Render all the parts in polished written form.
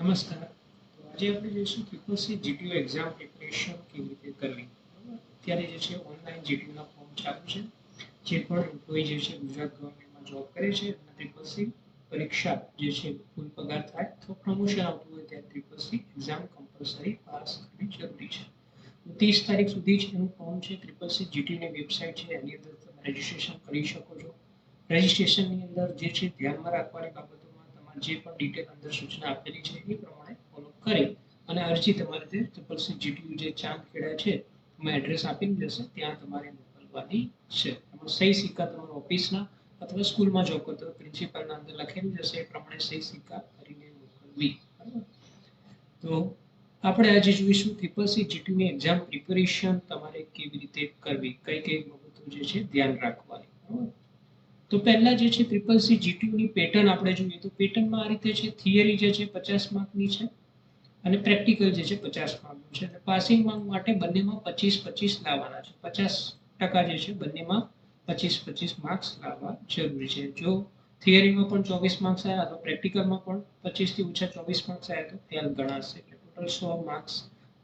નમસ્કાર. તો આજે આપણે જોઈશું triple C GTU exam preparation કેવી રીતે કરવી. બરાબર. અત્યારે જે છે ઓનલાઈન જીટીયુના ફોર્મ ચાલુ છે. જે પણ એમ્પ્લોય જે છે ગુજરાત ગવર્મેન્ટમાં જોબ કરે છે અને ટ્રિપલ સી પરીક્ષા જે છે ફૂલ પગાર થાય તો પ્રમોશન આવતું હોય ત્યારે triple C exam compulsory pass કરવી જરૂરી છે. 30 તારીખ સુધી જ એનું ફોર્મ છે. ટ્રિપલ સી જીટીયુની વેબસાઇટ છે એની અંદર તમે રજીસ્ટ્રેશન કરી શકો છો. રજીસ્ટ્રેશનની અંદર જે છે ધ્યાનમાં રાખવાની બાબતોમાં તમારે જે પણ ડિટેલ અંદર સૂચના આપેલી છે એ પ્રમાણે ફોલો કરી અને અરજી તમારે તે ટ્રિપલ સી જીટીયુ જે ચાંદખેડા છે એમાં એડ્રેસ આપેલું જશે ત્યાં તમારે મોકલવાની છે. એમાં સહી સિક્કા તમારા ઓફિસના અથવા સ્કૂલમાં જોબ કરતો પ્રિન્સિપાલના અંદર લખેલું જશે એ પ્રમાણે સહી સિક્કા કરીને મોકલવી. બરાબર. તો આપણે આજે જોઈશું ટ્રિપલ સી જીટીયુની એક્ઝામ પ્રિપેરેશન તમારે કેવી રીતે કરવી, કઈ કઈ બાબતો જે છે ધ્યાન રાખવાની. બરાબર. તો પહેલા જે છે ટ્રિપલ સી જીટીયુની પેટર્ન આપણે જોઈએ તો પેટર્નમાં આ રીતે છે. થિયરી જે છે 50 માર્કની છે અને પ્રેક્ટિકલ જે છે 50 માર્કનું છે. એટલે પાસિંગ માર્ક માટે બંનેમાં 25-25 લાવવાના છે. 50% જે છે બંનેમાં 25-25 માર્ક્સ લાવવા જરૂરી છે. જો થિયરીમાં પણ 24 માર્ક્સ આવ્યા તો પ્રેક્ટિકલમાં પણ 25 થી ઓછા 24 માર્ક્સ આવ્યા તો ફેલ ગણાશે. એટલે ટોટલ 100 માર્ક્સ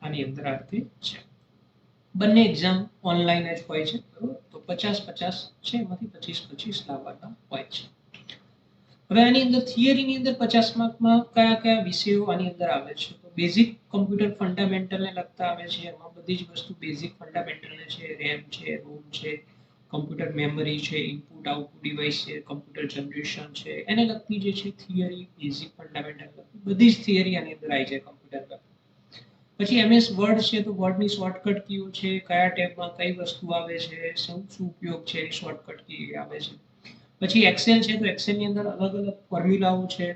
આની અંદર આ રીતે છે. બંને એક્ઝામ ઓનલાઈન જ હોય છે. બરોબર. તો 50-50 છે એમાંથી 25-25 લાવવાના હોય છે. હવે આની અંદર થિયરીની અંદર 50 માર્કમાં કયા કયા વિષયો આની અંદર આવે છે તો બેઝિક કમ્પ્યુટર ફંડામેન્ટલને લગતા આવે છે. એમાં બધી જ વસ્તુ બેઝિક ફંડામેન્ટલને છે. રેમ છે, રોમ છે, કમ્પ્યુટર મેમરી છે, ઇનપુટ આઉટપુટ ડિવાઇસ છે, કમ્પ્યુટર જનરેશન છે, એને લગતી જે છે થિયરી બેઝિક ફંડામેન્ટલ બધી જ થિયરી આની અંદર આવી જાય કમ્પ્યુટર. પછી એમએસ વર્ડ છે તો વર્ડની શોર્ટકટ કીઓ છે, કયા ટેબમાં કઈ વસ્તુ આવે છે, શું શું ઉપયોગ છે, એની શોર્ટકટ કી આવે છે. પછી એક્સેલ છે તો એક્સેલની અંદર અલગ અલગ ફોર્મ્યુલાઓ છે.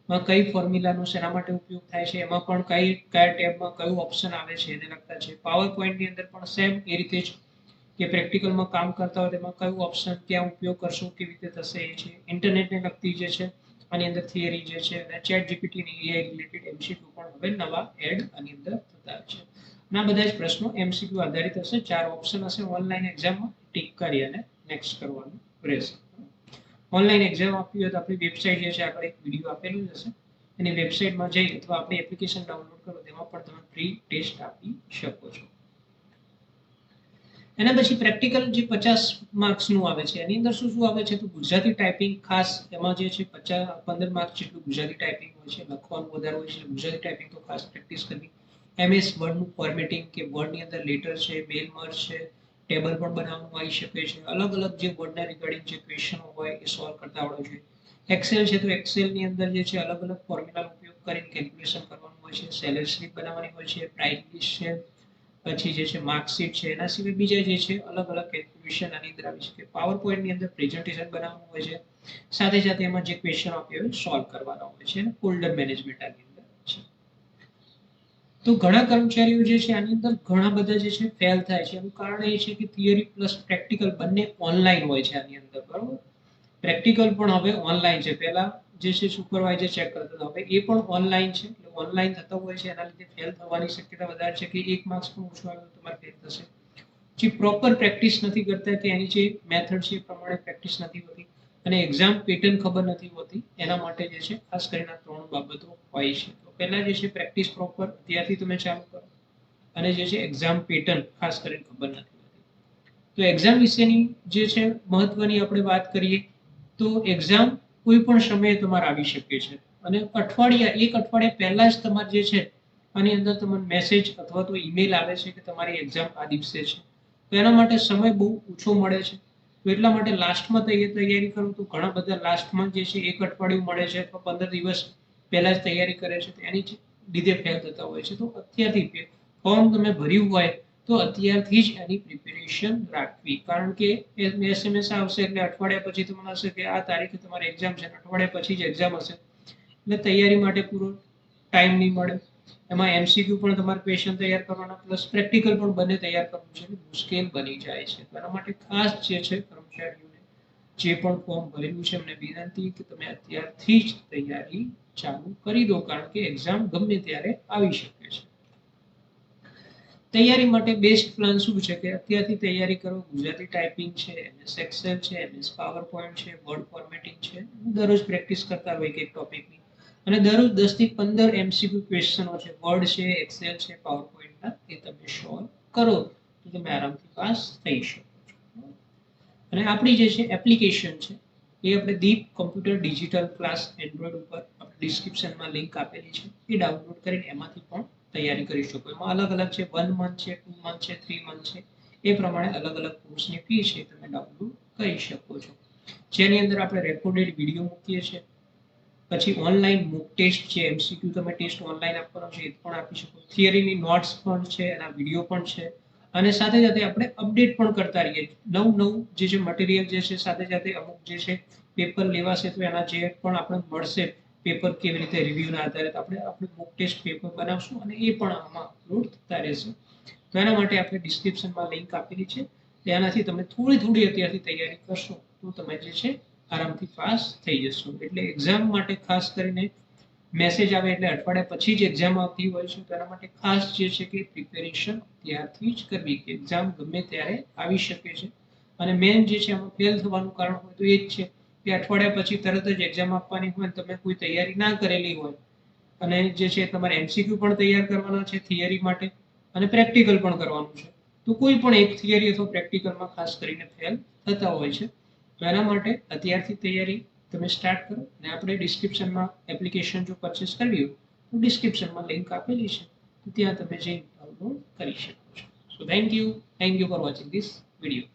એમાં કઈ ફોર્મ્યુલાનો શેના માટે ઉપયોગ થાય છે, એમાં પણ કયા ટેબમાં કયું ઓપ્શન આવે છે એને લગતા છે. પાવર પોઈન્ટની અંદર પણ સેમ એ રીતે જ કે પ્રેક્ટિકલમાં કામ કરતા હોય તેમાં કયું ઓપ્શન ક્યાં ઉપયોગ કરશો, કેવી રીતે થશે એ છે. ઇન્ટરનેટને લગતી જે છે આની અંદર થિયરી જે છે અને ચેટ જીપીટી ની એઆઈ રિલેટેડ એમસીક્યુ પણ હવે નવા એડ આની અંદર થતા છે. ના બધા જ પ્રશ્નો એમસીક્યુ આધારિત હશે. 4 ઓપ્શન હશે ઓનલાઈન એક્ઝામમાં. ટિક કરી અને નેક્સ્ટ કરવાનું રહેશે. ઓનલાઈન એક્ઝામ આપવી હોય તો આપણી વેબસાઇટ જે છે આગળ એક વિડીયો આપેલું હશે એની વેબસાઇટમાં જઈ અથવા આપણી એપ્લિકેશન ડાઉનલોડ કરો તેમાં પણ તમે ફ્રી ટેસ્ટ આપી શકો છો. એના પછી પ્રેક્ટિકલ જે 50 માર્ક્સનું આવે છે એની અંદર શું શું આવે છે તો ગુજરાતી ટાઈપિંગ ખાસ એમાં જે છે 15 માર્ક્સ જેટલું ગુજરાતી ટાઈપિંગ હોય છે. લખવાનું વધારે હોય છે. ગુજરાતી ટાઈપિંગ તો ખાસ પ્રેક્ટિસ કરવી. એમએસ વર્ડનું ફોર્મેટિંગ કે વર્ડની અંદર લેટર છે, મેલ મર્જ છે, ટેબલ પણ બનાવવાનું આવી શકે છે. અલગ અલગ જે વર્ડના રિગાર્ડિંગ જે ક્વેશ્ચનો હોય એ સોલ્વ કરતા આવડવું જોઈએ. એક્સેલ છે તો એક્સેલની અંદર જે છે અલગ અલગ ફોર્મ્યુલાનો ઉપયોગ કરીને કેલ્ક્યુલેશન કરવાનું હોય છે. સેલરી સ્લીપ બનાવવાની હોય છે, પ્રાઇસ લિસ્ટ છે, પછી જે છે માર્કશીટ છે. એના સિવાય બીજા જે છે અલગ અલગ કેલ્ક્યુલેશન આની અંદર આવી શકે. પાવર પોઈન્ટની અંદર પ્રેઝન્ટેશન બનાવવાનું હોય છે. સાથે સાથે એમાં જે ક્વેશ્ચન આપ્યા હોય સોલ્વ કરવાના હોય છે. ફોલ્ડર મેનેજમેન્ટ આની અંદર છે. તો ઘણા કર્મચારીઓ જે છે આની અંદર ઘણા બધા જે છે ફેલ થાય છે. એનું કારણ એ છે કે થિયરી પ્લસ પ્રેક્ટિકલ બંને ઓનલાઈન હોય છે આની અંદર. બરોબર. પ્રેક્ટિકલ પણ હવે ઓનલાઈન છે. પહેલા જે છે સુપરવાઇઝર ચેક કરતા હતા, હવે એ પણ ઓનલાઈન છે. એટલે ઓનલાઈન થતા હોય છે એના લીધે ફેલ થવાની શક્યતા વધારે છે કે 1 માર્ક્સ પણ ઓછો આવ્યો તો તમારે ફેલ થશે. જે પ્રોપર પ્રેક્ટિસ નથી કરતા કે એની જે મેથડ છે એ પ્રમાણે પ્રેક્ટિસ નથી હોતી અને એક્ઝામ પેટર્ન ખબર નથી હોતી એના માટે જે છે ખાસ કરીને આ 3 બાબતો હોય છે. તો પહેલા જે છે પ્રેક્ટિસ પ્રોપર ત્યાંથી તમે ચાલુ કરો અને જે છે એક્ઝામ પેટર્ન ખાસ કરીને ખબર નથી હોતી. તો એક્ઝામ વિશેની જે છે મહત્વની આપણે વાત કરીએ તો એક્ઝામ કોઈ પણ સમયે તમારે આવી શકે છે અને એક અઠવાડિયા પહેલા જ તમારે જે છે આની અંદર તમને મેસેજ અથવા તો ઈમેલ આવે છે કે તમારી એક્ઝામ આ દિવસે છે. તો એના માટે સમય બહુ ઓછો મળે છે. તો એટલા માટે લાસ્ટમાં તૈયારી કરું તો ઘણા બધા લાસ્ટમાં જે છે એક અઠવાડિયું મળે છે અથવા 15 દિવસ પહેલા જ તૈયારી કરે છે. એની લીધે ફેલ થતા હોય છે. તો અત્યારથી ફોર્મ તમે ભર્યું હોય તો અત્યારથી જ એની પ્રિપેરેશન રાખવી. કારણ કે એસએમએસ આવશે એટલે અઠવાડિયા પછી તમને હશે કે આ તારીખે તમારી એક્ઝામ છે, અઠવાડિયા પછી જ એક્ઝામ હશે એટલે તૈયારી માટે પૂરો ટાઈમ નહીં મળે. એમાં એમસીક્યુ પણ તમારે ક્વેશ્ચન તૈયાર કરવાના પ્લસ પ્રેક્ટિકલ પણ બંને તૈયાર કરવું છે. મુશ્કેલ બની જાય છે. એના માટે ખાસ જે છે કર્મચારીઓને જે પણ ફોર્મ ભરેલું છે એમને વિનંતી કે તમે અત્યારથી જ તૈયારી ચાલુ કરી દો. કારણ કે એક્ઝામ ગમે ત્યારે આવી શકે છે. તૈયારી માટે બેસ્ટ પ્લાન શું છે કે અત્યારથી તૈયારી કરો. ગુજરાતી ટાઈપિંગ છે, એમએસ એક્સેલ છે, એમએસ પાવર પોઈન્ટ છે, વર્ડ ફોર્મેટિંગ છે. દરરોજ પ્રેક્ટિસ કરતા હોય એક ટોપિકની અને દરરોજ 10 થી 15 MCQ ક્વેશ્ચનો છે, વર્ડ છે, એક્સેલ છે, પાવર પોઈન્ટના, એ તમે સોલ્વ કરો તો તમે આરામથી પાસ થઈ શકો છો. અને આપણી જે છે એપ્લિકેશન છે એ આપણે દીપ કોમ્પ્યુટર ડિજિટલ ક્લાસ એન્ડ્રોઈડ ઉપર આપણે ડિસ્ક્રિપ્શનમાં લિંક આપેલી છે, એ ડાઉનલોડ કરીને એમાંથી પણ તૈયારી કરી શકો. એમાં અલગ અલગ છે, 1 મંથ છે, 2 મંથ છે, 3 મંથ છે, એ પ્રમાણે અલગ અલગ કોર્સની ફી છે તમે ડાઉનલોડ કરી શકો છો. જેની અંદર આપણે રેકોર્ડેડ વિડીયો મૂકીએ છીએ, પછી ઓનલાઈન મૂક ટેસ્ટ છે, MCQ તમે ટેસ્ટ ઓનલાઈન આપવાનો છે એ પણ આપી શકો, થિયરીની નોટ્સ પણ છે, એના વિડીયો પણ છે, અને સાથે સાથે આપણે અપડેટ પણ કરતા રહીએ. નવું જે છે મટીરિયલ જે છે, સાથે સાથે અમુક જે છે પેપર લેવાશે તો એના જે પણ આપણે મળશે પેપર કેવી રીતે રિવ્યુના આધારે આપણે મોક ટેસ્ટ પેપર બનાવશું અને એ પણ આમાં અપલોડ થતા રહેશે. તો એના માટે આપણે ડિસ્ક્રિપ્શનમાં લિંક આપેલી છે, તેનાથી તમે થોડી થોડી અત્યારથી તૈયારી કરશો તો તમે જે છે આરામથી પાસ થઈ જશો. એટલે એક્ઝામ માટે ખાસ કરીને મેસેજ આવે એટલે અઠવાડિયા પછી જ એક્ઝામ આવતી હોય છે, તેના માટે ખાસ જે છે કે પ્રિપેરેશન ત્યારથી જ કરવી, કે એક્ઝામ ગમે ત્યારે આવી શકે છે. અને મેન જે છે આમાં ફેલ થવાનું કારણ હોય તો એ જ છે કે અઠવાડિયા પછી તરત જ એક્ઝામ આપવાની હોય, તમે કોઈ તૈયારી ના કરેલી હોય, અને જે છે તમારે MCQ પણ તૈયાર કરવાના છે થિયરી માટે, અને પ્રેક્ટિકલ પણ કરવાનું છે, તો કોઈ પણ એક થિયરી અથવા પ્રેક્ટિકલમાં ખાસ કરીને ફેલ થતા હોય છે. તો એના માટે અત્યારથી તૈયારી તમે સ્ટાર્ટ કરો. અને આપણે ડિસ્ક્રિપ્શનમાં એપ્લિકેશન જો પરચેસ કરવી હોય તો ડિસ્ક્રિપ્શનમાં લિંક આપેલી છે, તો ત્યાં તમે જઈને ડાઉનલોડ કરી શકો છો. So thank you for watching this video.